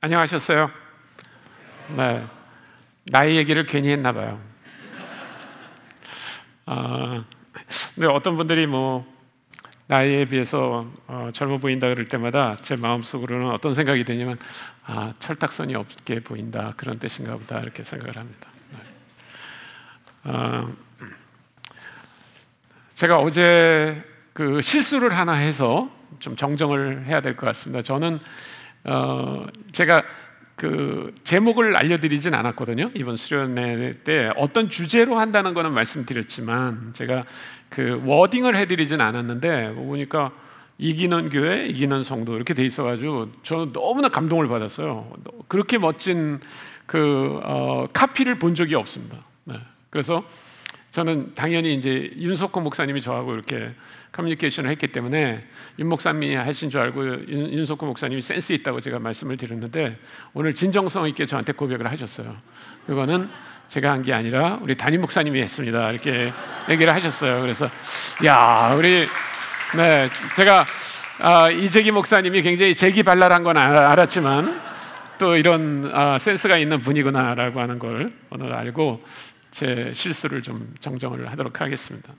안녕하셨어요? 네, 나이 얘기를 괜히 했나 봐요. 근데 어떤 분들이 나이에 비해서 젊어 보인다 그럴 때마다 제 마음속으로는 어떤 생각이 드냐면 철딱선이 없게 보인다, 그런 뜻인가 보다, 이렇게 생각을 합니다. 제가 어제 그 실수를 하나 해서 좀 정정을 해야 될 것 같습니다. 저는 제가 그 제목을 알려드리진 않았거든요. 이번 수련회 때 어떤 주제로 한다는 거는 말씀드렸지만 제가 그 워딩을 해드리진 않았는데 보니까 이기는 교회, 이기는 성도 이렇게 돼 있어가지고 저는 너무나 감동을 받았어요. 그렇게 멋진 그 카피를 본 적이 없습니다. 네. 그래서 저는 당연히 이제 윤석호 목사님이 저하고 이렇게 커뮤니케이션을 했기 때문에 윤 목사님이 하신 줄 알고 윤석호 목사님이 센스 있다고 제가 말씀을 드렸는데 오늘 진정성 있게 저한테 고백을 하셨어요. 그거는 제가 한 게 아니라 우리 담임 목사님이 했습니다, 이렇게 얘기를 하셨어요. 그래서 제가 이재기 목사님이 굉장히 재기발랄한 건 알았지만 또 이런 센스가 있는 분이구나라고 하는 걸 오늘 알고 제 실수를 좀 정정을 하도록 하겠습니다.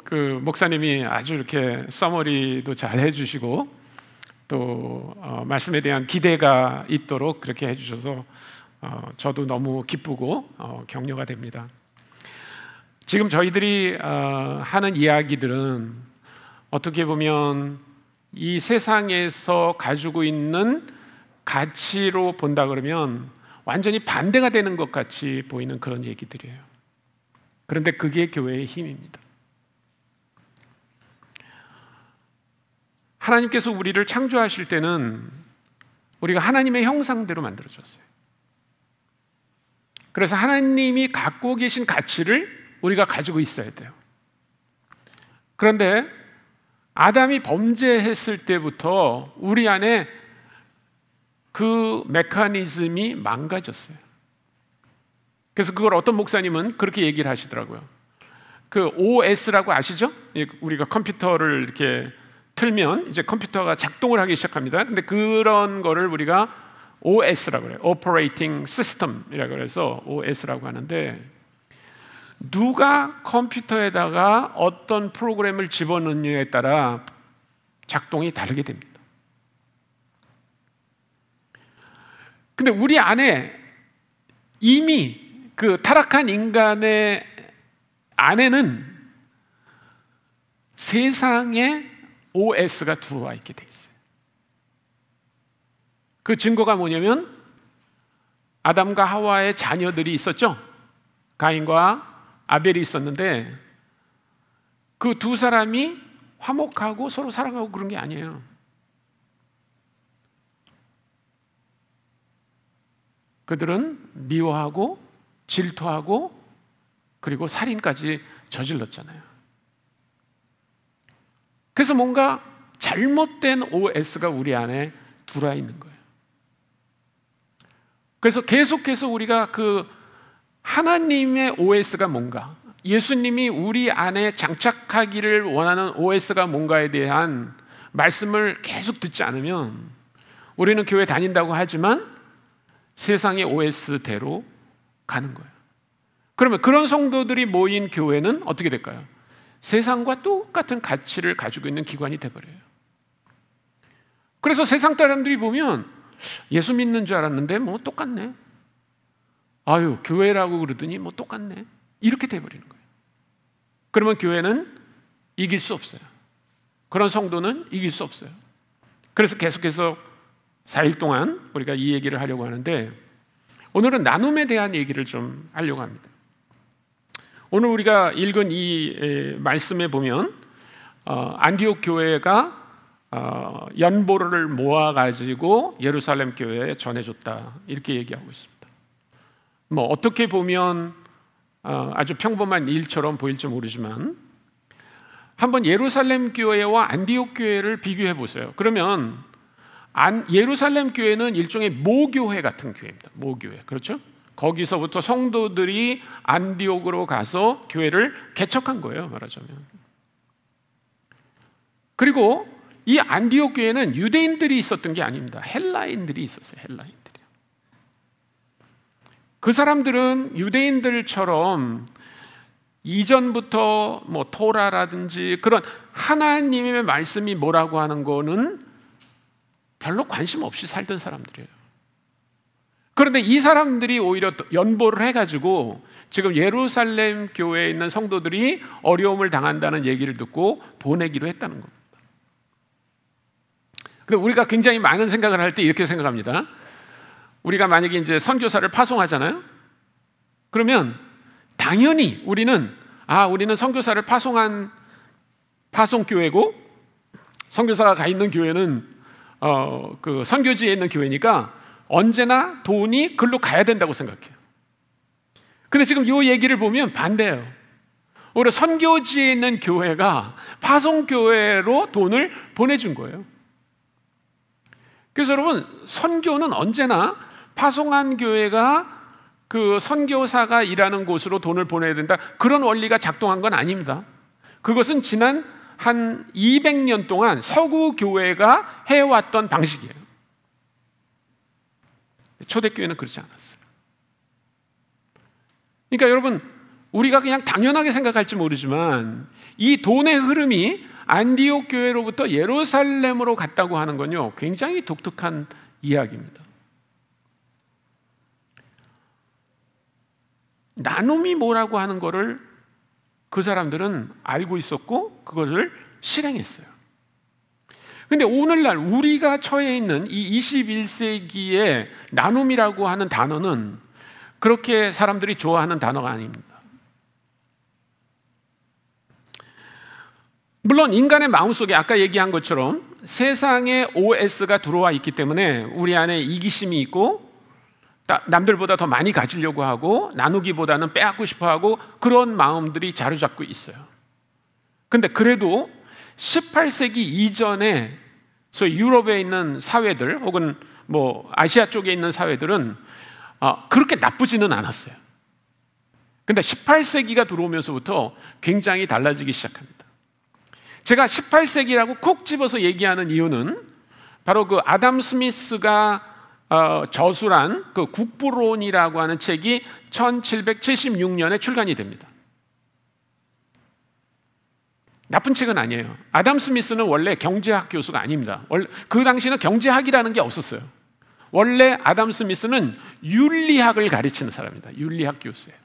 그 목사님이 아주 이렇게 서머리도 잘 해주시고 또 말씀에 대한 기대가 있도록 그렇게 해주셔서 저도 너무 기쁘고 격려가 됩니다. 지금 저희들이 하는 이야기들은 어떻게 보면 이 세상에서 가지고 있는 가치로 본다 그러면 완전히 반대가 되는 것 같이 보이는 그런 얘기들이에요. 그런데 그게 교회의 힘입니다. 하나님께서 우리를 창조하실 때는 우리가 하나님의 형상대로 만들어졌어요. 그래서 하나님이 갖고 계신 가치를 우리가 가지고 있어야 돼요. 그런데 아담이 범죄했을 때부터 우리 안에 그 메커니즘이 망가졌어요. 그래서 그걸 어떤 목사님은 그렇게 얘기를 하시더라고요. 그 OS라고 아시죠? 우리가 컴퓨터를 이렇게 틀면 이제 컴퓨터가 작동을 하기 시작합니다. 근데 그런 거를 우리가 OS라고 그래요. Operating System이라고 해서 OS라고 하는데 누가 컴퓨터에다가 어떤 프로그램을 집어넣느냐에 따라 작동이 다르게 됩니다. 근데 우리 안에 이미 그 타락한 인간의 안에는 세상에 OS가 들어와 있게 돼 있어요. 그 증거가 뭐냐면 아담과 하와의 자녀들이 있었죠. 가인과 아벨이 있었는데 그 두 사람이 화목하고 서로 사랑하고 그런 게 아니에요. 그들은 미워하고 질투하고 그리고 살인까지 저질렀잖아요. 그래서 뭔가 잘못된 OS가 우리 안에 들어와 있는 거예요. 그래서 계속해서 우리가 그 하나님의 OS가 뭔가, 예수님이 우리 안에 장착하기를 원하는 OS가 뭔가에 대한 말씀을 계속 듣지 않으면 우리는 교회 다닌다고 하지만 세상의 OS대로 가는 거예요. 그러면 그런 성도들이 모인 교회는 어떻게 될까요? 세상과 똑같은 가치를 가지고 있는 기관이 돼버려요. 그래서 세상 사람들이 보면 예수 믿는 줄 알았는데 똑같네. 아유, 교회라고 그러더니 똑같네. 이렇게 돼버리는 거예요. 그러면 교회는 이길 수 없어요. 그런 성도는 이길 수 없어요. 그래서 계속해서 4일 동안 우리가 이 얘기를 하려고 하는데 오늘은 나눔에 대한 얘기를 좀 하려고 합니다. 오늘 우리가 읽은 이 말씀에 보면 안디옥 교회가 연보를 모아가지고 예루살렘 교회에 전해줬다, 이렇게 얘기하고 있습니다. 어떻게 보면 아주 평범한 일처럼 보일지 모르지만 한번 예루살렘 교회와 안디옥 교회를 비교해 보세요. 그러면 예루살렘 교회는 일종의 모교회 같은 교회입니다. 모교회, 그렇죠? 거기서부터 성도들이 안디옥으로 가서 교회를 개척한 거예요, 말하자면. 그리고 이 안디옥 교회는 유대인들이 있었던 게 아닙니다. 헬라인들이 있었어요. 헬라인들이. 그 사람들은 유대인들처럼 이전부터 뭐 토라라든지 그런 하나님의 말씀이 뭐라고 하는 거는 별로 관심 없이 살던 사람들이에요. 그런데 이 사람들이 오히려 연보를 해가지고 지금 예루살렘 교회에 있는 성도들이 어려움을 당한다는 얘기를 듣고 보내기로 했다는 겁니다. 근데 우리가 굉장히 많은 생각을 할 때 이렇게 생각합니다. 우리가 만약에 이제 선교사를 파송하잖아요. 그러면 당연히 우리는 선교사를 파송한 파송교회고 선교사가 가 있는 교회는 그 선교지에 있는 교회니까 언제나 돈이 글로 가야 된다고 생각해요. 근데 지금 이 얘기를 보면 반대예요. 오히려 선교지에 있는 교회가 파송교회로 돈을 보내준 거예요. 그래서 여러분, 선교는 언제나 파송한 교회가 그 선교사가 일하는 곳으로 돈을 보내야 된다, 그런 원리가 작동한 건 아닙니다. 그것은 지난 한 200년 동안 서구 교회가 해왔던 방식이에요. 초대교회는 그렇지 않았어요. 그러니까 여러분, 우리가 그냥 당연하게 생각할지 모르지만 이 돈의 흐름이 안디옥 교회로부터 예루살렘으로 갔다고 하는 건요, 굉장히 독특한 이야기입니다. 나눔이 뭐라고 하는 거를 그 사람들은 알고 있었고 그것을 실행했어요. 근데 오늘날 우리가 처해 있는 이 21세기의 나눔이라고 하는 단어는 그렇게 사람들이 좋아하는 단어가 아닙니다. 물론 인간의 마음속에 아까 얘기한 것처럼 세상에 OS가 들어와 있기 때문에 우리 안에 이기심이 있고 남들보다 더 많이 가지려고 하고 나누기보다는 빼앗고 싶어하고 그런 마음들이 자리잡고 있어요. 근데 그래도 18세기 이전에 소위 유럽에 있는 사회들 혹은 뭐 아시아 쪽에 있는 사회들은 그렇게 나쁘지는 않았어요. 근데 18세기가 들어오면서부터 굉장히 달라지기 시작합니다. 제가 18세기라고 콕 집어서 얘기하는 이유는 바로 그 아담 스미스가 저술한 그 국부론이라고 하는 책이 1776년에 출간이 됩니다. 나쁜 책은 아니에요. 아담 스미스는 원래 경제학 교수가 아닙니다. 원래 그 당시는 경제학이라는 게 없었어요. 원래 아담 스미스는 윤리학을 가르치는 사람입니다. 윤리학 교수예요.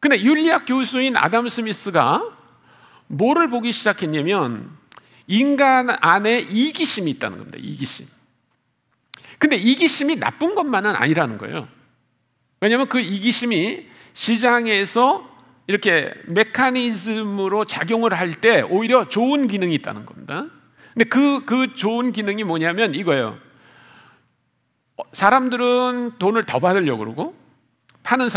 근데 윤리학 교수인 아담 스미스가 뭐를 보기 시작했냐면 인간 안에 이기심이 있다는 겁니다. 이기심. 근데 이기심이 나쁜 것만은 아니라는 거예요. 왜냐하면 그 이기심이 시장에서 이렇게 메커니즘으로 작용을 할 때 오히려 좋은 기능이 있다는 겁니다. 근데 그 좋은 기능이 뭐냐면 이거예요. 사람들은 돈을 더 받으려고 그러고 사는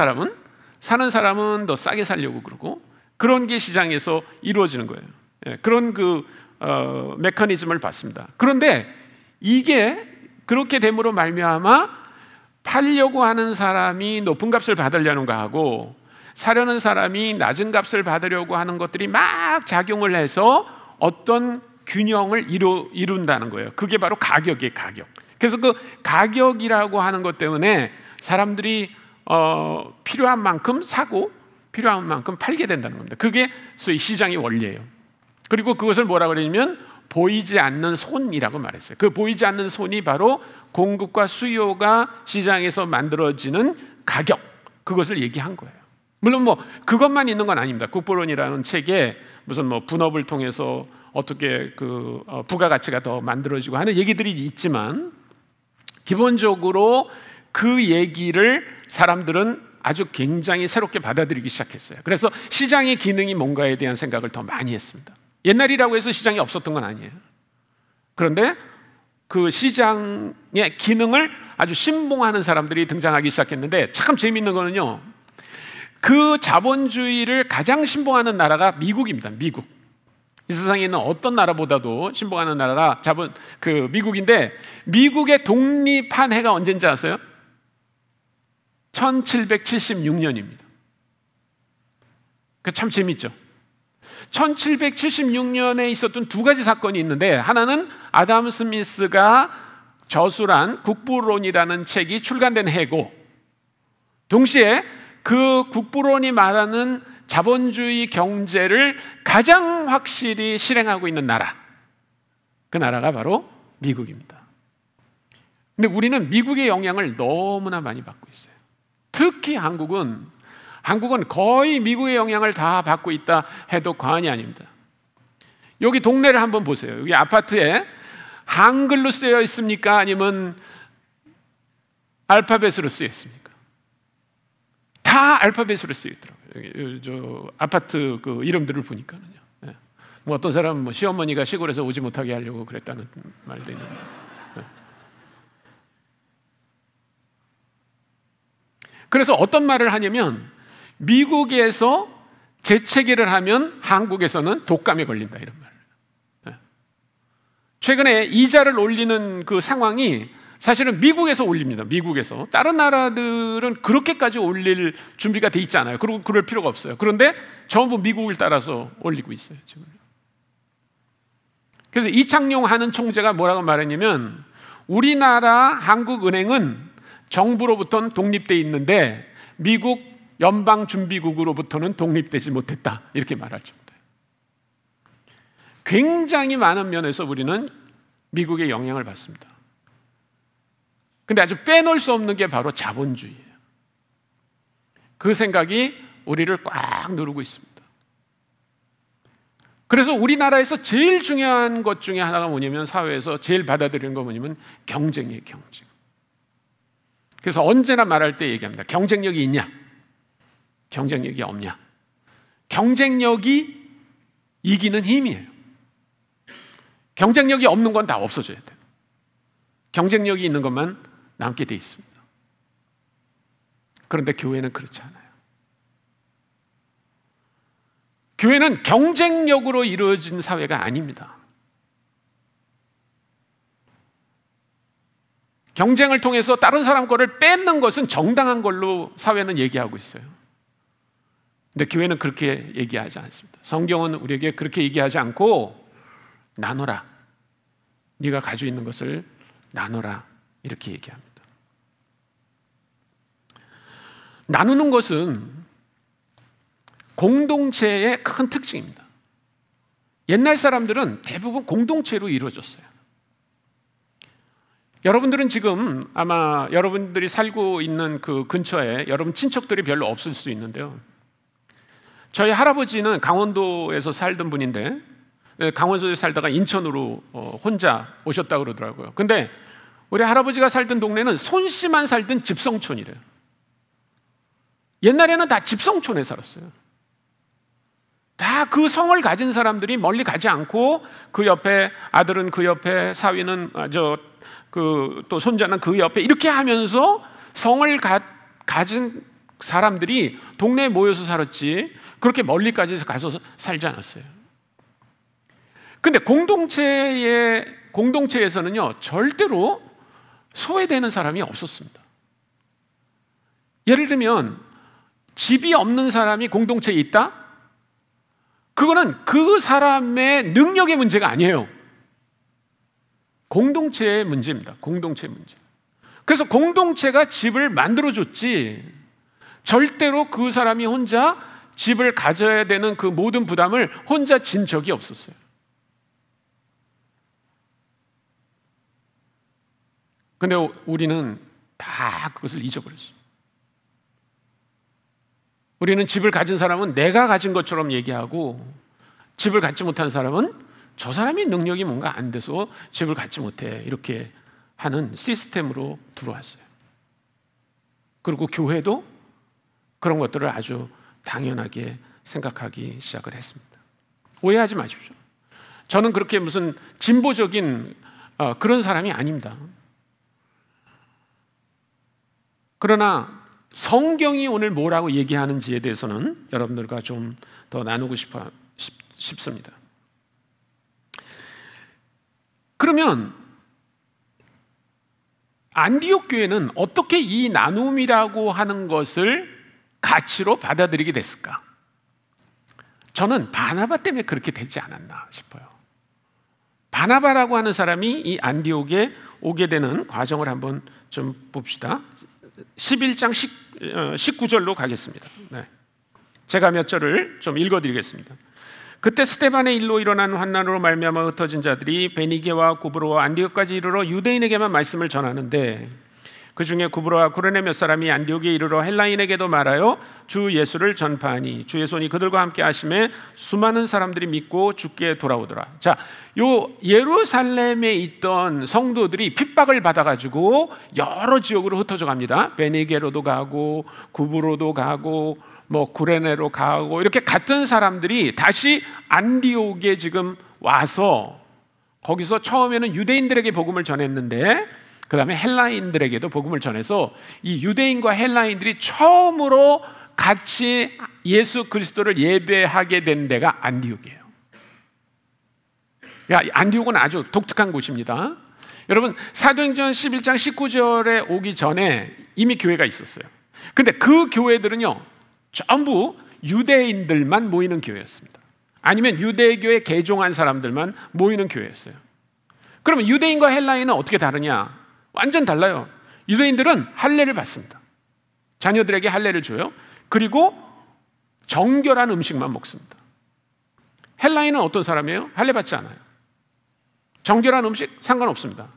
사람은 더 싸게 살려고 그러고 그런 게 시장에서 이루어지는 거예요. 그런 메커니즘을 봤습니다. 그런데 이게 그렇게 됨으로 말미암아 팔려고 하는 사람이 높은 값을 받으려는 거하고 사려는 사람이 낮은 값을 받으려고 하는 것들이 막 작용을 해서 어떤 균형을 이룬다는 거예요. 그게 바로 가격이에요. 가격. 그래서 그 가격이라고 하는 것 때문에 사람들이 필요한 만큼 사고 필요한 만큼 팔게 된다는 겁니다. 그게 소위 시장의 원리예요. 그리고 그것을 뭐라 그러냐면 보이지 않는 손이라고 말했어요. 그 보이지 않는 손이 바로 공급과 수요가 시장에서 만들어지는 가격, 그것을 얘기한 거예요. 물론 뭐 그것만 있는 건 아닙니다. 국부론이라는 책에 무슨 뭐 분업을 통해서 어떻게 그 부가가치가 더 만들어지고 하는 얘기들이 있지만 기본적으로 그 얘기를 사람들은 아주 굉장히 새롭게 받아들이기 시작했어요. 그래서 시장의 기능이 뭔가에 대한 생각을 더 많이 했습니다. 옛날이라고 해서 시장이 없었던 건 아니에요. 그런데 그 시장의 기능을 아주 신봉하는 사람들이 등장하기 시작했는데 참 재미있는 거는요, 그 자본주의를 가장 신봉하는 나라가 미국입니다. 미국. 이 세상에 있는 어떤 나라보다도 신봉하는 나라가 미국인데, 미국의 독립한 해가 언제인지 아세요? 1776년입니다. 그 참 재밌죠. 1776년에 있었던 두 가지 사건이 있는데, 하나는 아담 스미스가 저술한 국부론이라는 책이 출간된 해고, 동시에 그 국부론이 말하는 자본주의 경제를 가장 확실히 실행하고 있는 나라, 그 나라가 바로 미국입니다. 근데 우리는 미국의 영향을 너무나 많이 받고 있어요. 특히 한국은 거의 미국의 영향을 다 받고 있다 해도 과언이 아닙니다. 여기 동네를 한번 보세요. 여기 아파트에 한글로 쓰여 있습니까? 아니면 알파벳으로 쓰여 있습니까? 다 알파벳으로 쓰여 있더라고요. 여기 저 아파트 그 이름들을 보니까는요. 네. 뭐 어떤 사람은 뭐 시어머니가 시골에서 오지 못하게 하려고 그랬다는 말도 있는데. 네. 그래서 어떤 말을 하냐면, 미국에서 재채기를 하면 한국에서는 독감에 걸린다, 이런 말을. 네. 최근에 이자를 올리는 그 상황이 사실은 미국에서 올립니다. 미국에서. 다른 나라들은 그렇게까지 올릴 준비가 돼 있지 않아요. 그리고 그럴 필요가 없어요. 그런데 전부 미국을 따라서 올리고 있어요, 지금. 그래서 이창용 하는 총재가 뭐라고 말했냐면, 우리나라 한국은행은 정부로부터는 독립돼 있는데 미국 연방준비국으로부터는 독립되지 못했다, 이렇게 말할 정도예요. 굉장히 많은 면에서 우리는 미국의 영향을 받습니다. 근데 아주 빼놓을 수 없는 게 바로 자본주의예요. 그 생각이 우리를 꽉 누르고 있습니다. 그래서 우리나라에서 제일 중요한 것 중에 하나가 뭐냐면, 사회에서 제일 받아들이는 거 뭐냐면 경쟁이에요, 경쟁. 그래서 언제나 말할 때 얘기합니다. 경쟁력이 있냐? 경쟁력이 없냐? 경쟁력이 이기는 힘이에요. 경쟁력이 없는 건 다 없어져야 돼요. 경쟁력이 있는 것만 남게 돼 있습니다. 그런데 교회는 그렇지 않아요. 교회는 경쟁력으로 이루어진 사회가 아닙니다. 경쟁을 통해서 다른 사람 거를 뺏는 것은 정당한 걸로 사회는 얘기하고 있어요. 근데 교회는 그렇게 얘기하지 않습니다. 성경은 우리에게 그렇게 얘기하지 않고, 나눠라. 네가 가지고 있는 것을 나눠라, 이렇게 얘기합니다. 나누는 것은 공동체의 큰 특징입니다. 옛날 사람들은 대부분 공동체로 이루어졌어요. 여러분들은 지금 아마 여러분들이 살고 있는 그 근처에 여러분 친척들이 별로 없을 수 있는데요. 저희 할아버지는 강원도에서 살던 분인데, 강원도에 살다가 인천으로 혼자 오셨다고 그러더라고요. 근데 우리 할아버지가 살던 동네는 손 씨만 살던 집성촌이래요. 옛날에는 다 집성촌에 살았어요. 다 그 성을 가진 사람들이 멀리 가지 않고, 그 옆에 아들은 그 옆에, 사위는 또 손자는 그 옆에, 이렇게 하면서 성을 가진 사람들이 동네에 모여서 살았지, 그렇게 멀리까지 가서 살지 않았어요. 근데 공동체에서는요, 절대로 소외되는 사람이 없었습니다. 예를 들면 집이 없는 사람이 공동체에 있다? 그거는 그 사람의 능력의 문제가 아니에요. 공동체의 문제입니다. 공동체의 문제. 그래서 공동체가 집을 만들어줬지, 절대로 그 사람이 혼자 집을 가져야 되는 그 모든 부담을 혼자 진 적이 없었어요. 근데 우리는 다 그것을 잊어버렸어요. 우리는 집을 가진 사람은 내가 가진 것처럼 얘기하고, 집을 갖지 못한 사람은 저 사람이 능력이 뭔가 안 돼서 집을 갖지 못해, 이렇게 하는 시스템으로 들어왔어요. 그리고 교회도 그런 것들을 아주 당연하게 생각하기 시작을 했습니다. 오해하지 마십시오. 저는 그렇게 무슨 진보적인 그런 사람이 아닙니다. 그러나 성경이 오늘 뭐라고 얘기하는지에 대해서는 여러분들과 좀 더 나누고 싶습니다. 그러면 안디옥 교회는 어떻게 이 나눔이라고 하는 것을 가치로 받아들이게 됐을까? 저는 바나바 때문에 그렇게 되지 않았나 싶어요. 바나바라고 하는 사람이 이 안디옥에 오게 되는 과정을 한번 좀 봅시다. 11장 19절로 가겠습니다. 네. 제가 몇 절을 좀 읽어드리겠습니다. 그때 스데반의 일로 일어난 환난으로 말미암아 흩어진 자들이 베니게와 구브로와 안디옥까지 이르러 유대인에게만 말씀을 전하는데 그 중에 구브로와 구레네 몇 사람이 안디옥에 이르러 헬라인에게도 말하여 주 예수를 전파하니 주의 손이 그들과 함께 하심에 수많은 사람들이 믿고 주께 돌아오더라. 자, 요 예루살렘에 있던 성도들이 핍박을 받아가지고 여러 지역으로 흩어져 갑니다. 베니게로도 가고 구브로도 가고 뭐 구레네로 가고 이렇게 갔던 사람들이 다시 안디옥에 지금 와서 거기서 처음에는 유대인들에게 복음을 전했는데 그 다음에 헬라인들에게도 복음을 전해서 이 유대인과 헬라인들이 처음으로 같이 예수 그리스도를 예배하게 된 데가 안디옥이에요. 안디옥은 아주 독특한 곳입니다. 여러분 사도행전 11장 19절에 오기 전에 이미 교회가 있었어요. 근데 그 교회들은요 전부 유대인들만 모이는 교회였습니다. 아니면 유대교에 개종한 사람들만 모이는 교회였어요. 그러면 유대인과 헬라인은 어떻게 다르냐? 완전 달라요. 유대인들은 할례를 받습니다. 자녀들에게 할례를 줘요. 그리고 정결한 음식만 먹습니다. 헬라인은 어떤 사람이에요? 할례 받지 않아요. 정결한 음식 상관없습니다.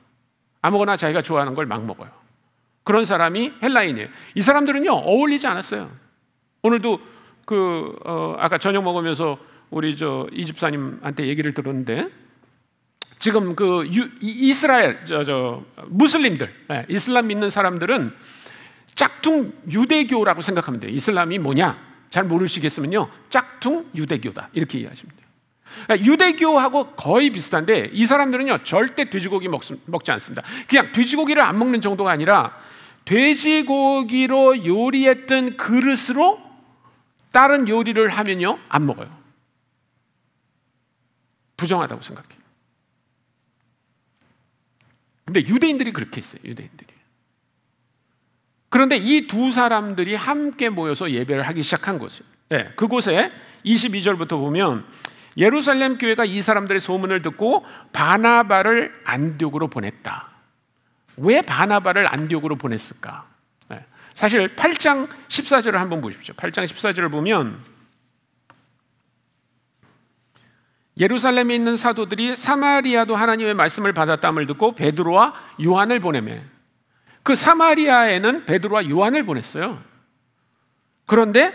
아무거나 자기가 좋아하는 걸 막 먹어요. 그런 사람이 헬라인이에요. 이 사람들은요 어울리지 않았어요. 오늘도 아까 저녁 먹으면서 우리 이 집사님한테 얘기를 들었는데 지금 이스라엘 무슬림들, 이슬람 믿는 사람들은 짝퉁 유대교라고 생각하면 돼요. 이슬람이 뭐냐? 잘 모르시겠으면요 짝퉁 유대교다 이렇게 이해하시면 돼요. 유대교하고 거의 비슷한데 이 사람들은요 절대 돼지고기 먹지 않습니다. 그냥 돼지고기를 안 먹는 정도가 아니라 돼지고기로 요리했던 그릇으로 다른 요리를 하면요 안 먹어요. 부정하다고 생각해요. 근데 유대인들이 그렇게 했어요. 유대인들이. 그런데 이 두 사람들이 함께 모여서 예배를 하기 시작한 곳이에요. 네, 그곳에 22절부터 보면 예루살렘 교회가 이 사람들의 소문을 듣고 바나바를 안디옥으로 보냈다. 왜 바나바를 안디옥으로 보냈을까? 네, 사실 8장 14절을 한번 보십시오. 8장 14절을 보면 예루살렘에 있는 사도들이 사마리아도 하나님의 말씀을 받았다함을 듣고 베드로와 요한을 보내매. 그 사마리아에는 베드로와 요한을 보냈어요. 그런데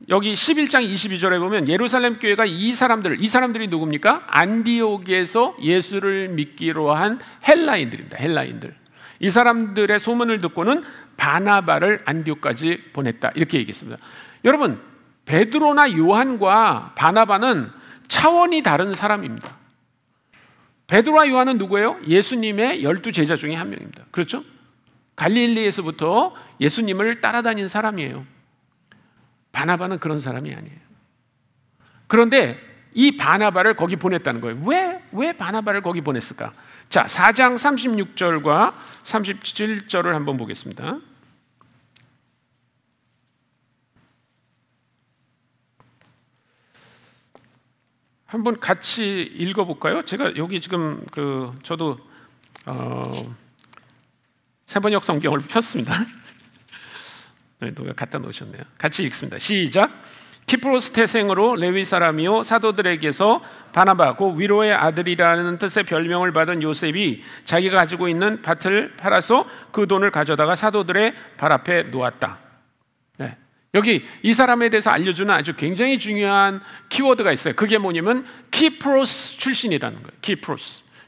여기 11장 22절에 보면 예루살렘 교회가 이 사람들이 누굽니까? 안디옥에서 예수를 믿기로 한 헬라인들입니다. 헬라인들. 이 사람들의 소문을 듣고는 바나바를 안디옥까지 보냈다. 이렇게 얘기했습니다. 여러분, 베드로나 요한과 바나바는 차원이 다른 사람입니다. 베드로와 요한은 누구예요? 예수님의 12제자 중에 한 명입니다. 그렇죠? 갈릴리에서부터 예수님을 따라다닌 사람이에요. 바나바는 그런 사람이 아니에요. 그런데 이 바나바를 거기 보냈다는 거예요. 왜 바나바를 거기 보냈을까? 자, 4장 36절과 37절을 한번 보겠습니다. 한번 같이 읽어볼까요? 제가 여기 지금 저도 세번역 성경을 폈습니다. 네, 누가 갖다 놓으셨네요. 같이 읽습니다. 시작. 키프로스 태생으로 레위 사람이요 사도들에게서 바나바 곧 위로의 아들이라는 뜻의 별명을 받은 요셉이 자기가 가지고 있는 밭을 팔아서 그 돈을 가져다가 사도들의 발 앞에 놓았다. 네. 여기 이 사람에 대해서 알려주는 아주 굉장히 중요한 키워드가 있어요. 그게 뭐냐면 키프로스 출신이라는 거예요.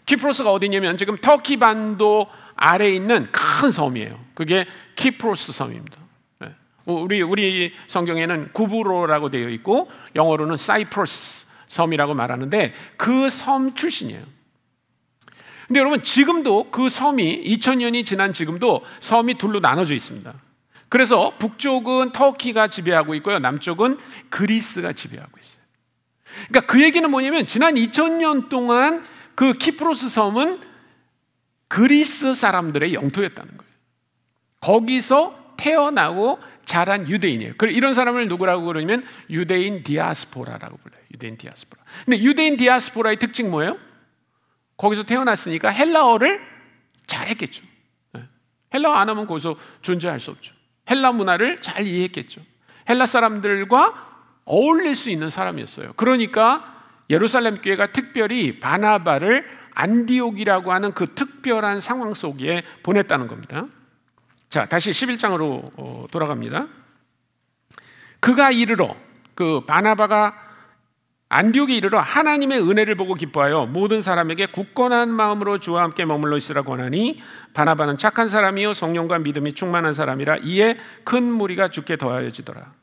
키프로스가 어디냐면 지금 터키 반도 아래에 있는 큰 섬이에요. 그게 키프로스 섬입니다. 네. 우리 성경에는 구브로라고 되어 있고 영어로는 사이프러스 섬이라고 말하는데 그 섬 출신이에요. 근데 여러분 지금도 그 섬이 2000년이 지난 지금도 섬이 둘로 나눠져 있습니다. 그래서 북쪽은 터키가 지배하고 있고요. 남쪽은 그리스가 지배하고 있어요. 그러니까 그 얘기는 뭐냐면 지난 2000년 동안 그 키프로스 섬은 그리스 사람들의 영토였다는 거예요. 거기서 태어나고 자란 유대인이에요. 이런 사람을 누구라고 그러냐면 유대인 디아스포라라고 불러요. 유대인 디아스포라. 근데 유대인 디아스포라의 특징 뭐예요? 거기서 태어났으니까 헬라어를 잘했겠죠. 헬라어 안 하면 거기서 존재할 수 없죠. 헬라 문화를 잘 이해했겠죠. 헬라 사람들과 어울릴 수 있는 사람이었어요. 그러니까 예루살렘 교회가 특별히 바나바를 안디옥이라고 하는 그 특별한 상황 속에 보냈다는 겁니다. 자, 다시 11장으로 돌아갑니다. 그가 이르러, 그 바나바가 안디옥에 이르러 하나님의 은혜를 보고 기뻐하여 모든 사람에게 굳건한 마음으로 주와 함께 머물러 있으라고 하나니 바나바는 착한 사람이요 성령과 믿음이 충만한 사람이라 이에 큰 무리가 주께 더하여지더라.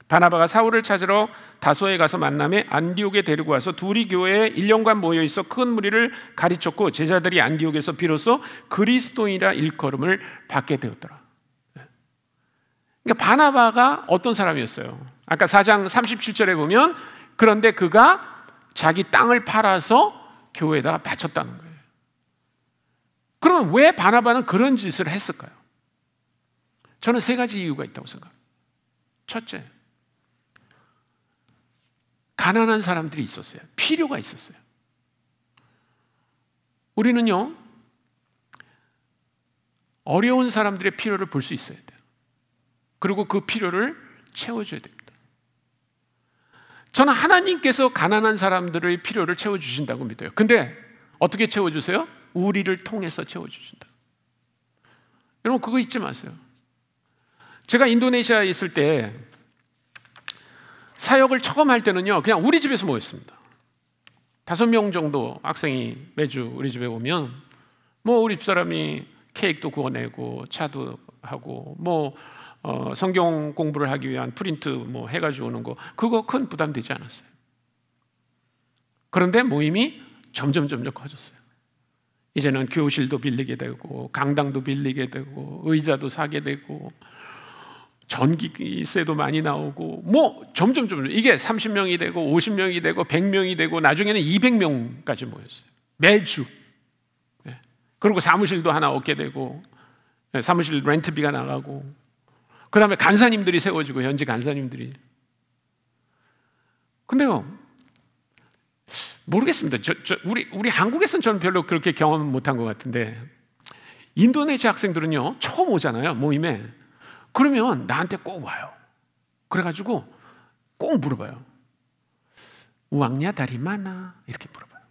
바나바가 사울을 찾으러 다소에 가서 만남에 안디옥에 데리고 와서 둘이 교회에 1년간 모여 있어 큰 무리를 가르쳤고 제자들이 안디옥에서 비로소 그리스도인이라 일컬음을 받게 되었더라. 그러니까 바나바가 어떤 사람이었어요? 아까 4장 37절에 보면 그런데 그가 자기 땅을 팔아서 교회에다가 바쳤다는 거예요. 그러면 왜 바나바는 그런 짓을 했을까요? 저는 세 가지 이유가 있다고 생각합니다. 첫째, 가난한 사람들이 있었어요. 필요가 있었어요. 우리는요, 어려운 사람들의 필요를 볼 수 있어야 돼요. 그리고 그 필요를 채워줘야 됩니다. 저는 하나님께서 가난한 사람들의 필요를 채워주신다고 믿어요. 근데 어떻게 채워주세요? 우리를 통해서 채워주신다. 여러분 그거 잊지 마세요. 제가 인도네시아에 있을 때 사역을 처음 할 때는요, 그냥 우리 집에서 모였습니다. 5명 정도 학생이 매주 우리 집에 오면 뭐 우리 집사람이 케이크도 구워내고 차도 하고 뭐 성경 공부를 하기 위한 프린트 뭐 해가지고 오는 거, 그거 큰 부담되지 않았어요. 그런데 모임이 점점 커졌어요. 이제는 교실도 빌리게 되고 강당도 빌리게 되고 의자도 사게 되고 전기세도 많이 나오고 뭐 점점 이게 30명이 되고 50명이 되고 100명이 되고 나중에는 200명까지 모였어요. 매주. 그리고 사무실도 하나 얻게 되고 사무실 렌트비가 나가고 그 다음에 간사님들이 세워지고 현지 간사님들이. 근데요, 모르겠습니다. 우리 한국에서는 저는 별로 그렇게 경험 못한 것 같은데 인도네시아 학생들은요, 처음 오잖아요, 모임에. 그러면 나한테 꼭 와요. 그래가지고 꼭 물어봐요. 우왕냐 다리 마나? 이렇게 물어봐요.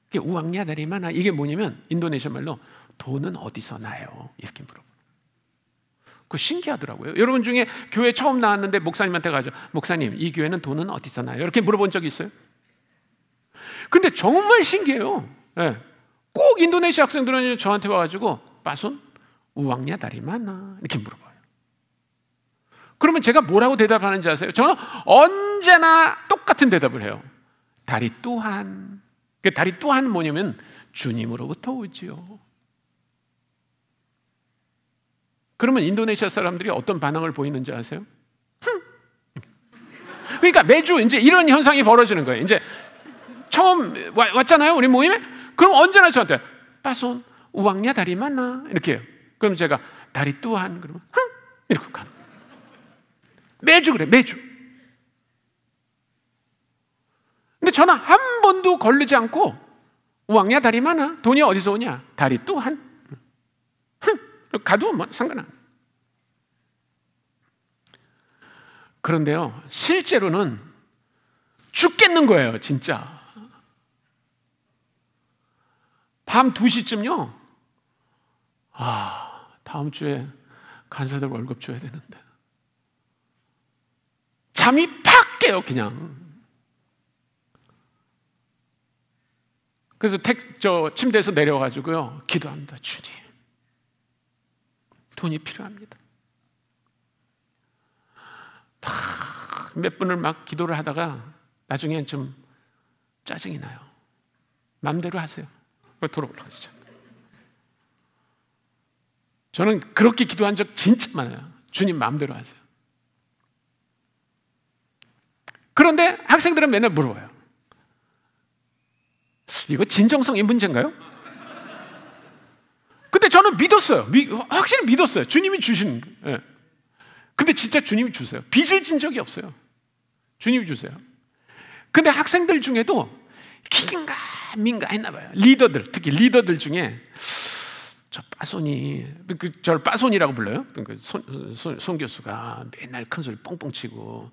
이게 우왕냐 다리 마나? 이게 뭐냐면 인도네시아 말로 돈은 어디서 나요? 이렇게 물어봐요. 그거 신기하더라고요. 여러분 중에 교회 처음 나왔는데 목사님한테 가죠. 목사님, 이 교회는 돈은 어디서 나요? 이렇게 물어본 적 있어요? 근데 정말 신기해요. 꼭 인도네시아 학생들은 저한테 와가지고 빠손 우왕냐 다리 마나? 이렇게 물어봐요. 그러면 제가 뭐라고 대답하는지 아세요? 저는 언제나 똑같은 대답을 해요. 다리 또한. 그 다리 또한 뭐냐면 주님으로부터 오지요. 그러면 인도네시아 사람들이 어떤 반응을 보이는지 아세요? 그러니까 매주 이제 이런 현상이 벌어지는 거예요. 이제 처음 왔잖아요, 우리 모임에. 그럼 언제나 저한테 빠손 우왕냐 다리 마나? 이렇게 해요. 그럼 제가 다리 또한 그러면 이렇게 가는 거예요. 매주 그래, 매주. 근데 저는 한 번도 걸리지 않고 우왕냐 다리 마나? 돈이 어디서 오냐? 다리 또한. 가도 뭐 상관 안. 그런데요, 실제로는 죽겠는 거예요, 진짜. 밤 2시쯤요. 다음 주에 간사들 월급 줘야 되는데. 잠이 팍 깨요, 그냥. 그래서 침대에서 내려가지고요, 기도합니다. 주님, 돈이 필요합니다. 몇 분을 막 기도를 하다가 나중엔 좀 짜증이 나요. 마음대로 하세요. 돌아올라가시죠. 저는 그렇게 기도한 적 진짜 많아요. 주님 마음대로 하세요. 그런데 학생들은 맨날 물어봐요. 이거 진정성의 문제인가요? 근데 저는 믿었어요. 확실히 믿었어요. 주님이 주신. 근데 진짜 주님이 주세요. 빚을 진 적이 없어요. 주님이 주세요. 근데 학생들 중에도 긴가민가 했나 봐요. 리더들, 특히 리더들 중에 저 빠손이, 저를 빠손이라고 불러요. 손 교수가 맨날 큰 소리 뻥뻥 치고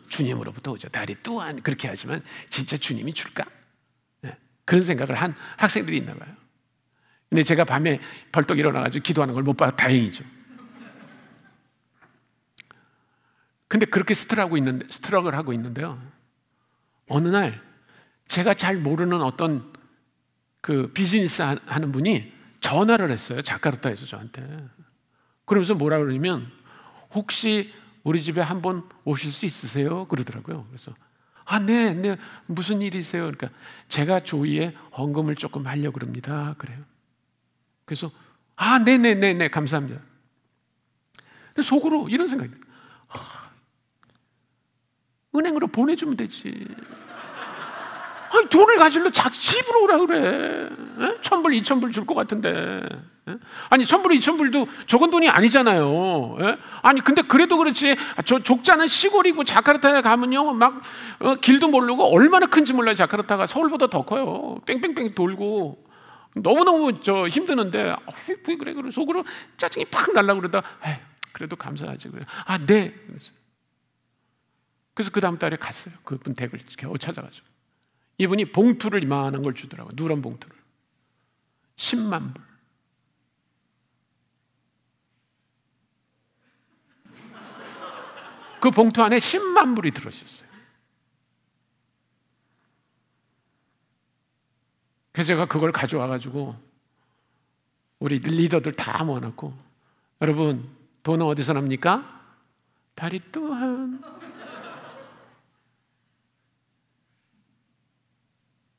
주님으로부터 오죠. 다리 또한 그렇게 하지만 진짜 주님이 줄까? 네, 그런 생각을 한 학생들이 있나 봐요. 근데 제가 밤에 벌떡 일어나가지고 기도하는 걸 못 봐서 다행이죠. 근데 그렇게 스트럭을 하고 있는데요. 어느 날 제가 잘 모르는 어떤 그 비즈니스 하는 분이 전화를 했어요. 자카르타에서 저한테. 그러면서 뭐라 그러냐면 혹시 우리 집에 한번 오실 수 있으세요? 그러더라고요. 그래서 네, 무슨 일이세요? 그러니까 제가 조이에 헌금을 조금 하려고 그럽니다. 그래요. 그래서 네, 감사합니다. 근데 속으로 이런 생각이 들어요. 은행으로 보내주면 되지. 아니, 돈을 가지러 집으로 오라 그래. 1,000불, 2,000불 줄 것 같은데. 아니, 1,000불, 2,000불도 적은 돈이 아니잖아요. 아니, 근데 그래도 그렇지. 저 족자는 시골이고 자카르타에 가면요, 막 길도 모르고 얼마나 큰지 몰라요. 자카르타가 서울보다 더 커요. 뺑뺑뺑 돌고 너무너무 힘드는데 그래 속으로 짜증이 팍 날라 그러다. 그래도 감사하지 그래. 네. 그래서 그 다음 달에 갔어요. 그분 댁을 겨우 찾아가지고. 이분이 봉투를 이만한 걸 주더라고요. 누런 봉투를. 10만 불. 그 봉투 안에 10만 불이 들어있었어요. 그래서 제가 그걸 가져와가지고 우리 리더들 다 모아놓고, 여러분 돈은 어디서 납니까? 다리 또한.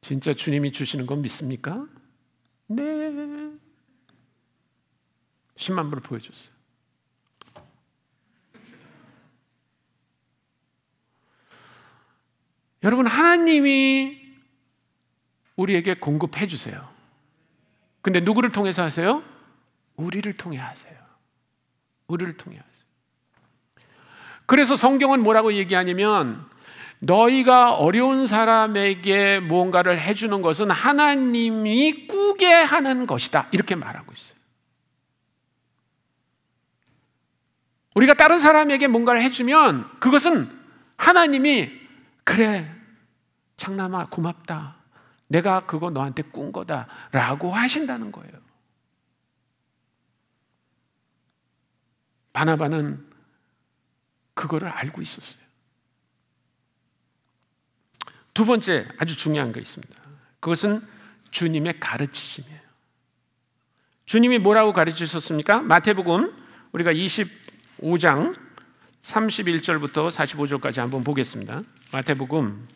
진짜 주님이 주시는 건 믿습니까? 네. 10만 불을 보여줬어요. 여러분, 하나님이 우리에게 공급해 주세요. 근데 누구를 통해서 하세요? 우리를 통해 하세요. 우리를 통해 하세요. 그래서 성경은 뭐라고 얘기하냐면, 너희가 어려운 사람에게 무언가를 해주는 것은 하나님이 꾸게 하는 것이다, 이렇게 말하고 있어요. 우리가 다른 사람에게 뭔가를 해주면 그것은 하나님이 그래 장남아 고맙다, 내가 그거 너한테 꾼 거다 라고 하신다는 거예요. 바나바는 그거를 알고 있었어요. 두 번째 아주 중요한 거 있습니다. 그것은 주님의 가르치심이에요. 주님이 뭐라고 가르치셨습니까? 마태복음 우리가 25장 31절부터 45절까지 한번 보겠습니다. 마태복음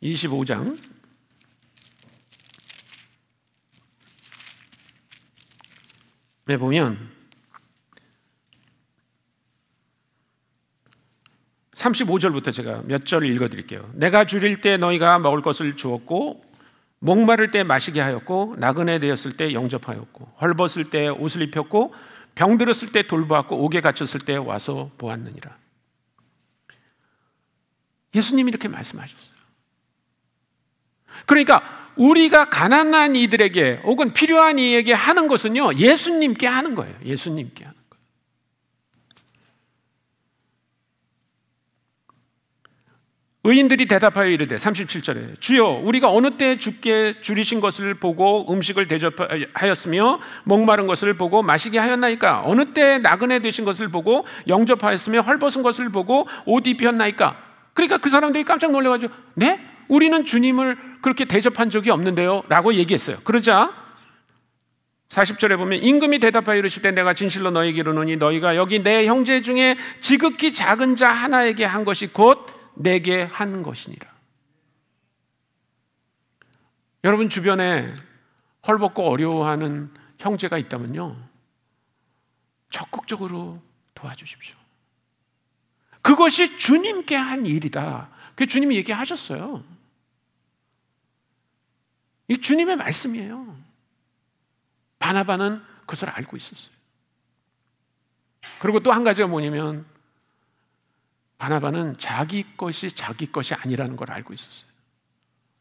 25장 25절에 보면 35절부터 제가 몇 절을 읽어드릴게요. 내가 줄일 때 너희가 먹을 것을 주었고, 목마를 때 마시게 하였고, 나그네 되었을 때 영접하였고, 헐벗을 때 옷을 입혔고, 병들었을 때 돌보았고, 옥에 갇혔을 때 와서 보았느니라. 예수님이 이렇게 말씀하셨어요. 그러니까 우리가 가난한 이들에게 혹은 필요한 이에게 하는 것은요, 예수님께 하는 거예요. 예수님께 하는 거예요. 의인들이 대답하여 이르되 37절에 주여 우리가 어느 때 주께 줄이신 것을 보고 음식을 대접하였으며 목마른 것을 보고 마시게 하였나이까? 어느 때 나그네 되신 것을 보고 영접하였으며 헐벗은 것을 보고 옷 입혔나이까? 그러니까 그 사람들이 깜짝 놀라가지고 네? 우리는 주님을 그렇게 대접한 적이 없는데요 라고 얘기했어요. 그러자 40절에 보면 임금이 대답하여 이르시되 내가 진실로 너희에게 이르노니 너희가 여기 내 형제 중에 지극히 작은 자 하나에게 한 것이 곧 내게 한 것이니라. 여러분 주변에 헐벗고 어려워하는 형제가 있다면요, 적극적으로 도와주십시오. 그것이 주님께 한 일이다. 그 주님이 얘기하셨어요. 이 주님의 말씀이에요. 바나바는 그것을 알고 있었어요. 그리고 또 한 가지가 뭐냐면 바나바는 자기 것이 아니라는 걸 알고 있었어요.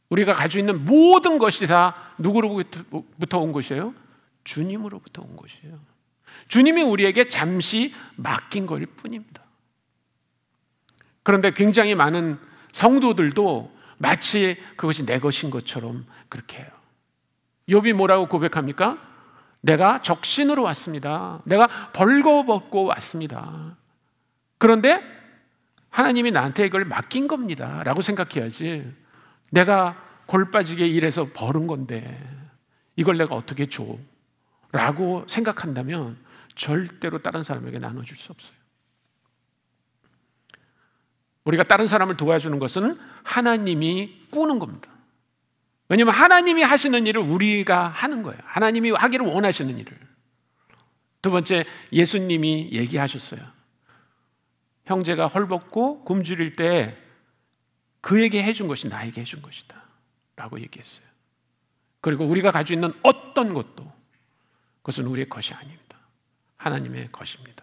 우리가 가지고 있는 모든 것이 다 누구로부터 온 것이에요? 주님으로부터 온 것이에요. 주님이 우리에게 잠시 맡긴 것일 뿐입니다. 그런데 굉장히 많은 성도들도 마치 그것이 내 것인 것처럼 그렇게 해요. 욥이 뭐라고 고백합니까? 내가 적신으로 왔습니다. 내가 벌거벗고 왔습니다. 그런데 하나님이 나한테 이걸 맡긴 겁니다 라고 생각해야지, 내가 골 빠지게 일해서 벌은 건데 이걸 내가 어떻게 줘? 라고 생각한다면 절대로 다른 사람에게 나눠줄 수 없어요. 우리가 다른 사람을 도와주는 것은 하나님이 꾸는 겁니다. 왜냐하면 하나님이 하시는 일을 우리가 하는 거예요. 하나님이 하기를 원하시는 일을. 두 번째, 예수님이 얘기하셨어요. 형제가 헐벗고 굶주릴 때 그에게 해준 것이 나에게 해준 것이다 라고 얘기했어요. 그리고 우리가 가지고 있는 어떤 것도 그것은 우리의 것이 아닙니다. 하나님의 것입니다.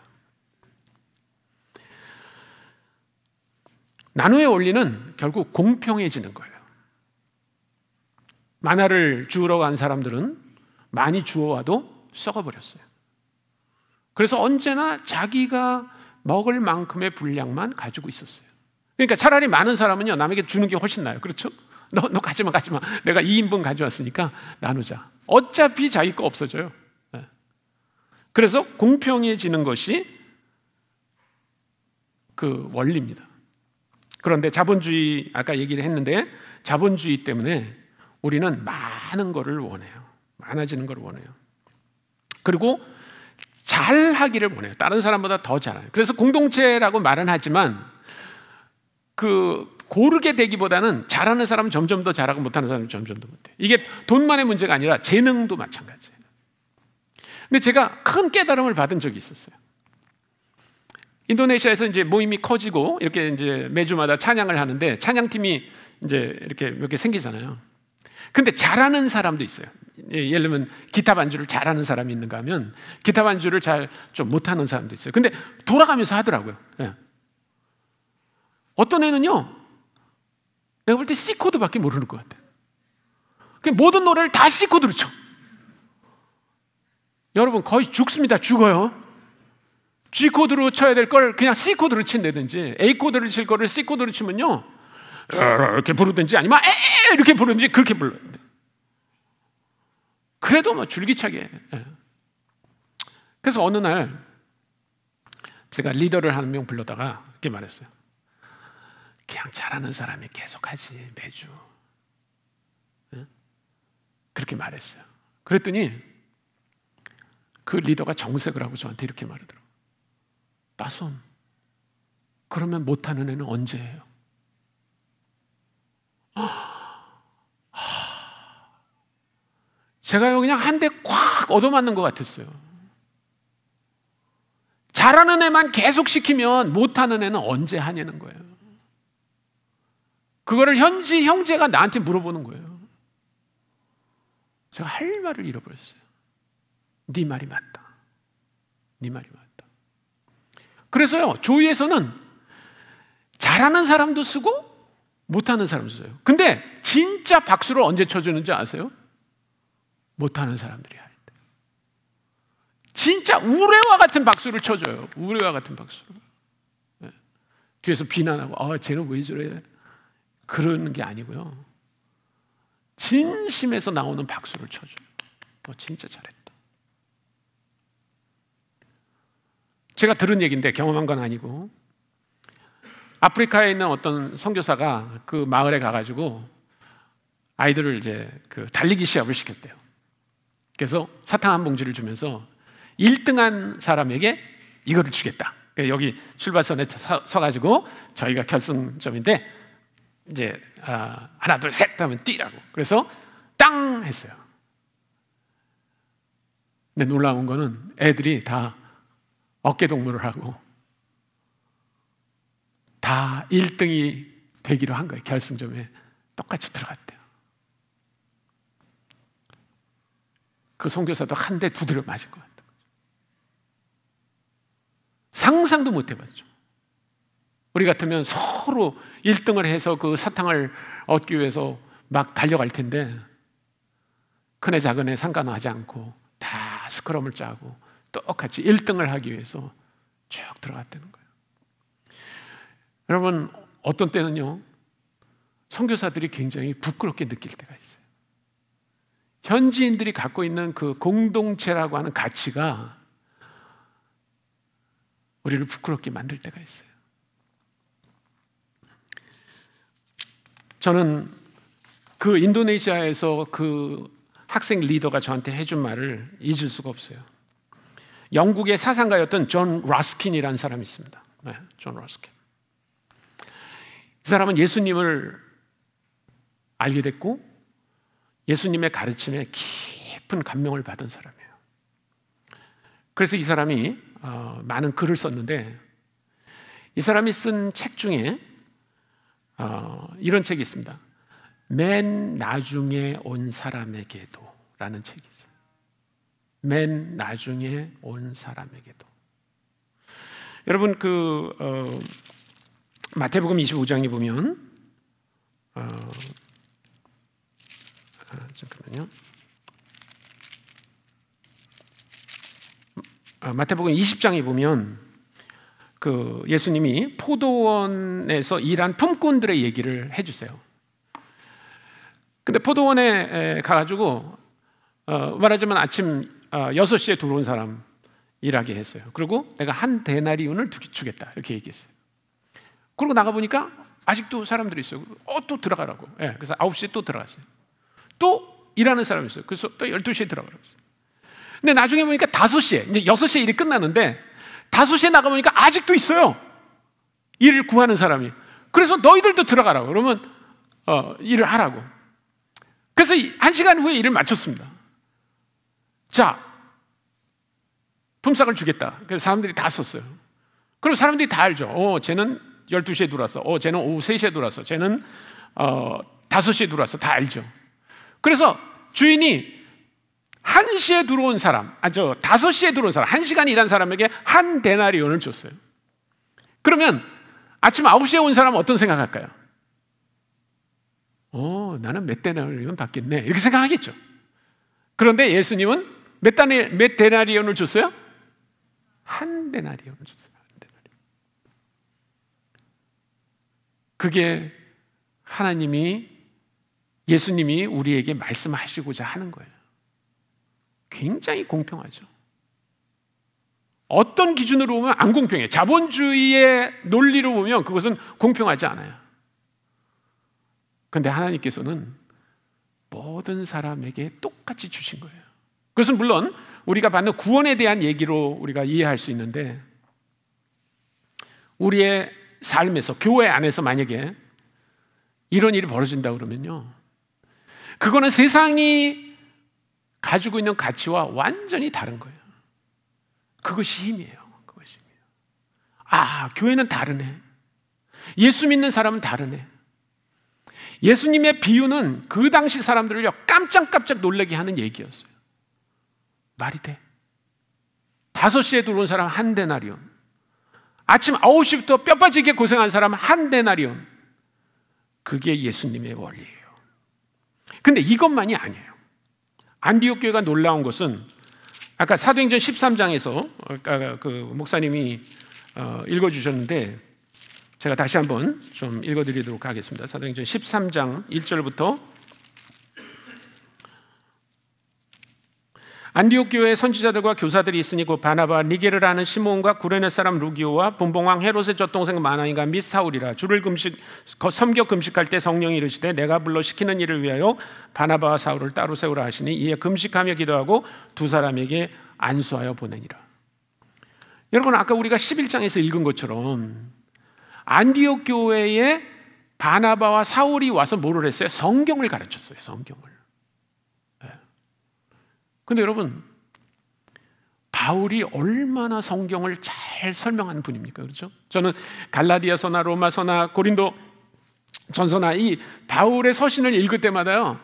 나누의 원리는 결국 공평해지는 거예요. 마나를 주우러 간 사람들은 많이 주워와도 썩어버렸어요. 그래서 언제나 자기가 먹을 만큼의 분량만 가지고 있었어요. 그러니까 차라리 많은 사람은요, 남에게 주는 게 훨씬 나아요. 그렇죠? 너 가지마. 내가 2인분 가져왔으니까 나누자. 어차피 자기 거 없어져요. 그래서 공평해지는 것이 그 원리입니다. 그런데 자본주의, 아까 얘기를 했는데 자본주의 때문에 우리는 많은 거를 원해요. 많아지는 걸 원해요. 그리고 잘하기를 원해요. 다른 사람보다 더 잘해요. 그래서 공동체라고 말은 하지만 그 고르게 되기보다는 잘하는 사람은 점점 더 잘하고 못하는 사람은 점점 더 못해요. 이게 돈만의 문제가 아니라 재능도 마찬가지예요. 근데 제가 큰 깨달음을 받은 적이 있었어요. 인도네시아에서 이제 모임이 커지고 이렇게 이제 매주마다 찬양을 하는데 찬양팀이 이제 이렇게 몇 개 생기잖아요. 근데 잘하는 사람도 있어요. 예를 들면 기타 반주를 잘하는 사람이 있는가 하면 기타 반주를 잘 좀 못하는 사람도 있어요. 근데 돌아가면서 하더라고요. 예. 어떤 애는요, 내가 볼 때 C 코드밖에 모르는 것 같아요. 모든 노래를 다 C 코드로 쳐. 여러분 거의 죽습니다. 죽어요. G 코드로 쳐야 될 걸 그냥 C 코드로 친다든지, A 코드를 칠 거를 C 코드로 치면요, 이렇게 부르든지 아니면 이렇게 부르든지 그렇게 불러요. 그래도 뭐 줄기차게. 그래서 어느 날 제가 리더를 한 명 불러다가 이렇게 말했어요. 그냥 잘하는 사람이 계속하지 매주. 그렇게 말했어요. 그랬더니 그 리더가 정색을 하고 저한테 이렇게 말하더라고요. 빠손, 그러면 못하는 애는 언제 해요? 제가요 그냥 한 대 콱 얻어맞는 것 같았어요. 잘하는 애만 계속 시키면 못하는 애는 언제 하냐는 거예요. 그거를 현지 형제가 나한테 물어보는 거예요. 제가 할 말을 잃어버렸어요. 네 말이 맞다. 네 말이 맞다. 그래서요, 조의에서는 잘하는 사람도 쓰고 못하는 사람도 써요. 근데 진짜 박수를 언제 쳐주는지 아세요? 못하는 사람들이 할 때. 진짜 우레와 같은 박수를 쳐줘요. 우레와 같은 박수를. 네. 뒤에서 비난하고 쟤는 왜 저래? 그러는 게 아니고요, 진심에서 나오는 박수를 쳐줘요. 진짜 잘했다. 제가 들은 얘기인데 경험한 건 아니고, 아프리카에 있는 어떤 선교사가 그 마을에 가가지고 아이들을 이제 그 달리기 시합을 시켰대요. 그래서 사탕 한 봉지를 주면서 1등한 사람에게 이거를 주겠다. 여기 출발선에 서가지고 저희가 결승점인데 이제 하나 둘 셋 하면 뛰라고. 그래서 땅 했어요. 근데 놀라운 거는 애들이 다 어깨동무를 하고 다 1등이 되기로 한 거예요. 결승점에 똑같이 들어갔대요. 그 선교사도 한 대 두드려 맞은 것 같아요. 상상도 못 해봤죠. 우리 같으면 서로 1등을 해서 그 사탕을 얻기 위해서 막 달려갈 텐데 큰애 작은애 상관하지 않고 다 스크럼을 짜고 똑같이 1등을 하기 위해서 쭉 들어갔다는 거예요. 여러분, 어떤 때는요 선교사들이 굉장히 부끄럽게 느낄 때가 있어요. 현지인들이 갖고 있는 그 공동체라고 하는 가치가 우리를 부끄럽게 만들 때가 있어요. 저는 그 인도네시아에서 그 학생 리더가 저한테 해준 말을 잊을 수가 없어요. 영국의 사상가였던 존 러스킨이라는 사람이 있습니다. 네, 존 러스킨. 이 사람은 예수님을 알게 됐고 예수님의 가르침에 깊은 감명을 받은 사람이에요. 그래서 이 사람이 많은 글을 썼는데 이 사람이 쓴 책 중에 이런 책이 있습니다. 맨 나중에 온 사람에게도 라는 책이 있어요. 맨 나중에 온 사람에게도. 여러분 마태복음 25장에 보면 잠깐만요. 마태복음 20장에 보면 그 예수님이 포도원에서 일한 품꾼들의 얘기를 해주세요. 근데 포도원에 가가지고 말하자면 아침 6시에 들어온 사람 일하게 했어요. 그리고 내가 한 데나리온을 주겠다 이렇게 얘기했어요. 그러고 나가보니까 아직도 사람들이 있어요. 또 들어가라고. 네, 그래서 9시에 또 들어갔어요. 또 일하는 사람이 있어요. 그래서 또 12시에 들어가라고 했어요. 근데 나중에 보니까 5시에, 이제 6시에 일이 끝났는데 5시에 나가보니까 아직도 있어요. 일을 구하는 사람이. 그래서 너희들도 들어가라고. 그러면 일을 하라고. 그래서 1시간 후에 일을 마쳤습니다. 자, 품삯을 주겠다. 그래서 사람들이 다 썼어요. 그럼 사람들이 다 알죠. 쟤는 12시에 들어왔어. 쟤는 오후 3시에 들어왔어. 쟤는 5시에 들어왔어. 다 알죠. 그래서 주인이 1시에 들어온 사람, 5시에 들어온 사람, 1시간 일한 사람에게 한 데나리온을 줬어요. 그러면 아침 9시에 온 사람은 어떤 생각할까요? 나는 몇 데나리온 받겠네 이렇게 생각하겠죠. 그런데 예수님은 몇 데나리온을 줬어요? 한 데나리온을 줬어요. 한 데나리온. 그게 예수님이 우리에게 말씀하시고자 하는 거예요. 굉장히 공평하죠. 어떤 기준으로 보면 안 공평해요. 자본주의의 논리로 보면 그것은 공평하지 않아요. 그런데 하나님께서는 모든 사람에게 똑같이 주신 거예요. 그것은 물론 우리가 받는 구원에 대한 얘기로 우리가 이해할 수 있는데 우리의 삶에서, 교회 안에서 만약에 이런 일이 벌어진다 그러면요, 그거는 세상이 가지고 있는 가치와 완전히 다른 거예요. 그것이 힘이에요. 그것이 힘이에요. 교회는 다르네. 예수 믿는 사람은 다르네. 예수님의 비유는 그 당시 사람들을요 깜짝깜짝 놀라게 하는 얘기였어요. 말이 돼? 5시에 들어온 사람 한 데나리온, 아침 9시부터 뼈 빠지게 고생한 사람 한 데나리온. 그게 예수님의 원리예요. 근데 이것만이 아니에요. 안디옥 교회가 놀라운 것은 아까 사도행전 13장에서 아까 그 목사님이 읽어주셨는데 제가 다시 한번 좀 읽어드리도록 하겠습니다. 사도행전 13장 1절부터 안디옥 교회에 선지자들과 교사들이 있으니 곧 바나바, 니게를 아는 시몬과 구레네 사람 루기오와 분봉왕 헤롯의 젖동생 마나인과 및 사울이라. 주를 섬겨 금식할 때 성령이 이르시되 내가 불러 시키는 일을 위하여 바나바와 사울을 따로 세우라 하시니 이에 금식하며 기도하고 두 사람에게 안수하여 보내니라. 여러분, 아까 우리가 11장에서 읽은 것처럼 안디옥 교회에 바나바와 사울이 와서 뭐를 했어요? 성경을 가르쳤어요. 성경을. 근데 여러분, 바울이 얼마나 성경을 잘 설명하는 분입니까? 그렇죠? 저는 갈라디아서나 로마서나 고린도 전서나 이 바울의 서신을 읽을 때마다요,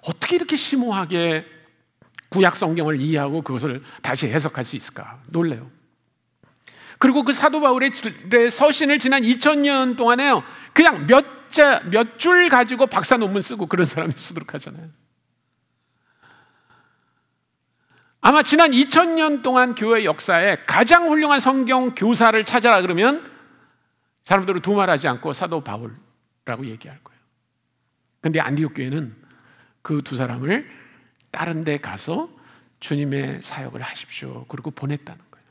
어떻게 이렇게 심오하게 구약 성경을 이해하고 그것을 다시 해석할 수 있을까? 놀래요. 그리고 그 사도 바울의 서신을 지난 2000년 동안에요, 그냥 몇 줄 가지고 박사 논문 쓰고 그런 사람이 쓰도록 하잖아요. 아마 지난 2000년 동안 교회 역사에 가장 훌륭한 성경 교사를 찾아라 그러면 사람들은 두말하지 않고 사도 바울이라고 얘기할 거예요. 근데 안디옥 교회는 그 두 사람을 다른 데 가서 주님의 사역을 하십시오, 그리고 보냈다는 거예요.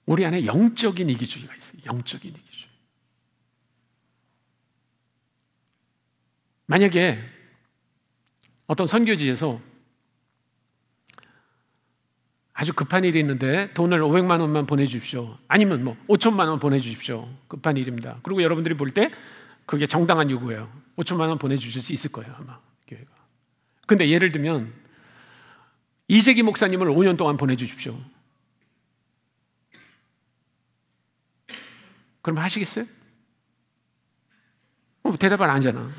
우리 안에 영적인 이기주의가 있어요. 영적인 이기주의. 만약에 어떤 선교지에서 아주 급한 일이 있는데 돈을 500만 원만 보내주십시오, 아니면 뭐 5천만 원 보내주십시오, 급한 일입니다. 그리고 여러분들이 볼 때 그게 정당한 요구예요. 5천만 원 보내주실 수 있을 거예요, 아마 교회가. 근데 예를 들면 이재기 목사님을 5년 동안 보내주십시오. 그럼 하시겠어요? 대답을 안 하잖아.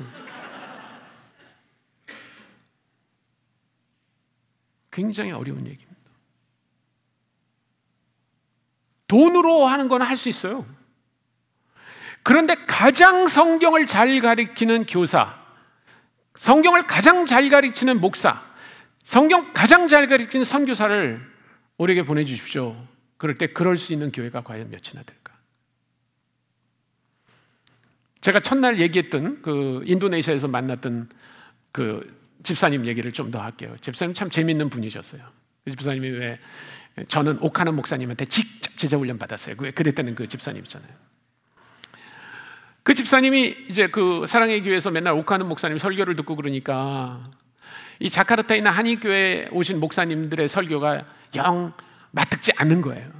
굉장히 어려운 얘기입니다. 돈으로 하는 건 할 수 있어요. 그런데 가장 성경을 잘 가르치는 교사, 성경을 가장 잘 가르치는 목사, 성경 가장 잘 가르치는 선교사를 우리에게 보내주십시오. 그럴 때 그럴 수 있는 교회가 과연 몇이나 될까? 제가 첫날 얘기했던 그 인도네시아에서 만났던 그 집사님 얘기를 좀 더 할게요. 집사님 참 재밌는 분이셨어요. 그 집사님이 왜 저는 옥하는 목사님한테 직접 제자 훈련 받았어요. 그랬다는 그 집사님 있잖아요. 그 집사님이 이제 그 사랑의 교회에서 맨날 옥하는 목사님 설교를 듣고 그러니까 이 자카르타에 있는 한인교회에 오신 목사님들의 설교가 영 맞듣지 않는 거예요.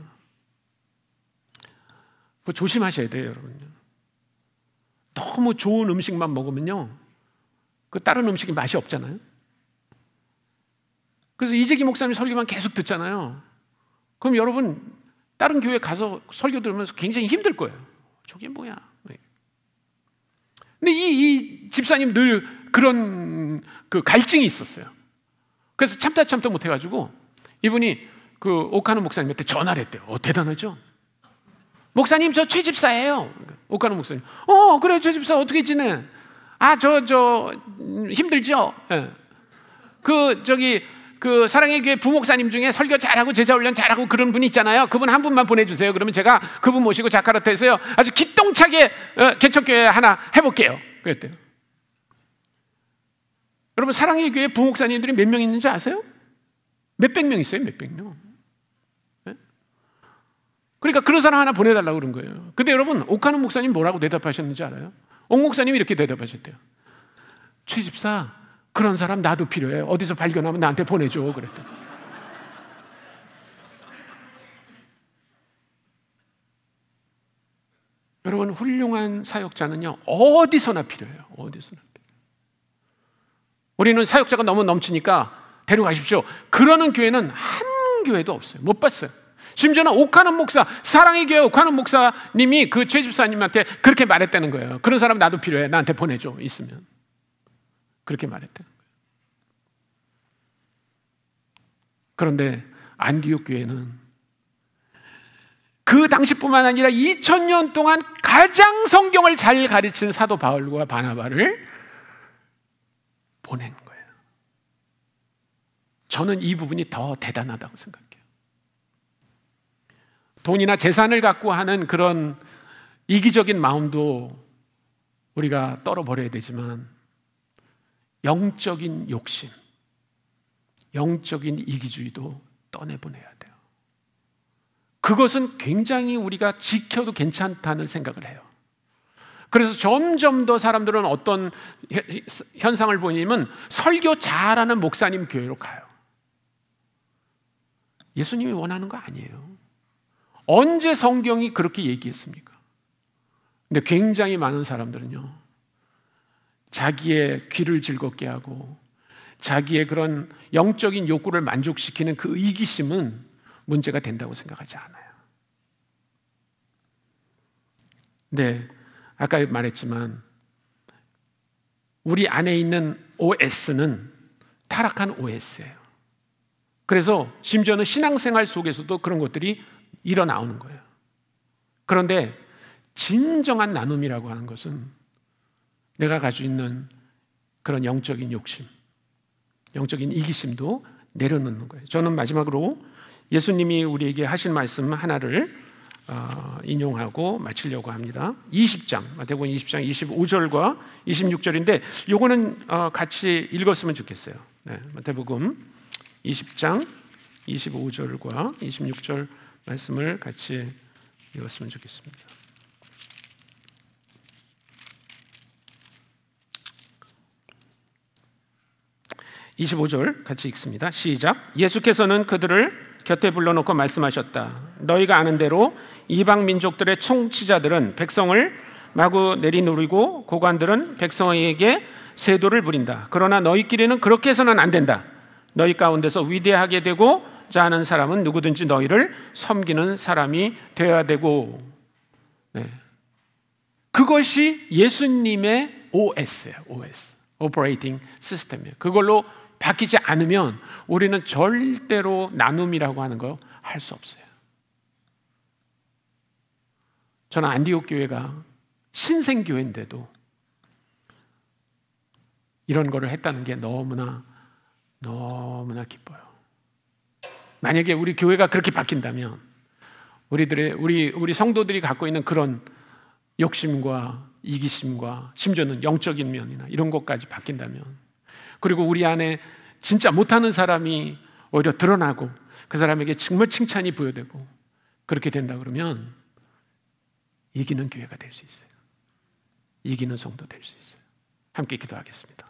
그거 조심하셔야 돼요, 여러분. 너무 좋은 음식만 먹으면요, 그 다른 음식이 맛이 없잖아요. 그래서 이재기 목사님 설교만 계속 듣잖아요. 그럼 여러분 다른 교회 가서 설교 들으면서 굉장히 힘들 거예요. 저게 뭐야? 근데 이 집사님 늘 그런 그 갈증이 있었어요. 그래서 참다 못해가지고 이분이 그 옥하는 목사님한테 전화를 했대요. 대단하죠? 목사님, 저 최 집사예요. 옥하는 목사님. 그래, 최 집사 어떻게 지내? 저 힘들죠? 예. 그 사랑의 교회 부목사님 중에 설교 잘하고 제자 훈련 잘하고 그런 분이 있잖아요. 그분 한 분만 보내주세요. 그러면 제가 그분 모시고 자카르타에서요 아주 기똥차게 개척교회 하나 해볼게요. 그랬대요. 여러분, 사랑의 교회 부목사님들이 몇 명 있는지 아세요? 몇백 명 있어요. 몇백 명. 네? 그러니까 그런 사람 하나 보내달라고 그런 거예요. 근데 여러분, 옥하는 목사님 뭐라고 대답하셨는지 알아요? 옥 목사님이 이렇게 대답하셨대요. 최 집사, 그런 사람 나도 필요해. 어디서 발견하면 나한테 보내줘. 그랬대. 여러분, 훌륭한 사역자는요 어디서나 필요해요. 어디서나. 우리는 사역자가 너무 넘치니까 데려가십시오, 그러는 교회는 한 교회도 없어요. 못 봤어요. 심지어는 옥하는 목사, 사랑의 교회 옥하는 목사님이 그 최 집사님한테 그렇게 말했다는 거예요. 그런 사람 나도 필요해. 나한테 보내줘, 있으면. 그렇게 말했다는 거예요. 그런데 안디옥 교회는 그 당시뿐만 아니라 2000년 동안 가장 성경을 잘 가르친 사도 바울과 바나바를 보낸 거예요. 저는 이 부분이 더 대단하다고 생각해요. 돈이나 재산을 갖고 하는 그런 이기적인 마음도 우리가 떨어버려야 되지만 영적인 욕심, 영적인 이기주의도 떠내보내야 돼요. 그것은 굉장히 우리가 지켜도 괜찮다는 생각을 해요. 그래서 점점 더 사람들은 어떤 현상을 보냐면 설교 잘하는 목사님 교회로 가요. 예수님이 원하는 거 아니에요. 언제 성경이 그렇게 얘기했습니까? 근데 굉장히 많은 사람들은요, 자기의 귀를 즐겁게 하고 자기의 그런 영적인 욕구를 만족시키는 그 이기심은 문제가 된다고 생각하지 않아요. 네, 아까 말했지만 우리 안에 있는 OS는 타락한 OS예요. 그래서 심지어는 신앙생활 속에서도 그런 것들이 일어나오는 거예요. 그런데 진정한 나눔이라고 하는 것은 내가 가지고 있는 그런 영적인 욕심, 영적인 이기심도 내려놓는 거예요. 저는 마지막으로 예수님이 우리에게 하신 말씀 하나를 인용하고 마치려고 합니다. 20장, 마태복음 20장 25절과 26절인데 요거는 같이 읽었으면 좋겠어요. 네, 마태복음 20장 25절과 26절 말씀을 같이 읽었으면 좋겠습니다. 25절 같이 읽습니다. 시작. 예수께서는 그들을 곁에 불러놓고 말씀하셨다. 너희가 아는 대로 이방 민족들의 통치자들은 백성을 마구 내리누르고 고관들은 백성에게 세도를 부린다. 그러나 너희끼리는 그렇게 해서는 안 된다. 너희 가운데서 위대하게 되고자 하는 사람은 누구든지 너희를 섬기는 사람이 되어야 되고. 네. 그것이 예수님의 OS예요. OS. Operating System이에요. 그걸로 바뀌지 않으면 우리는 절대로 나눔이라고 하는 거 할 수 없어요. 저는 안디옥 교회가 신생교회인데도 이런 거를 했다는 게 너무나 기뻐요. 만약에 우리 교회가 그렇게 바뀐다면 우리 성도들이 갖고 있는 그런 욕심과 이기심과 심지어는 영적인 면이나 이런 것까지 바뀐다면, 그리고 우리 안에 진짜 못하는 사람이 오히려 드러나고 그 사람에게 정말 칭찬이 부여되고 그렇게 된다 그러면 이기는 교회가 될 수 있어요. 이기는 성도 될 수 있어요. 함께 기도하겠습니다.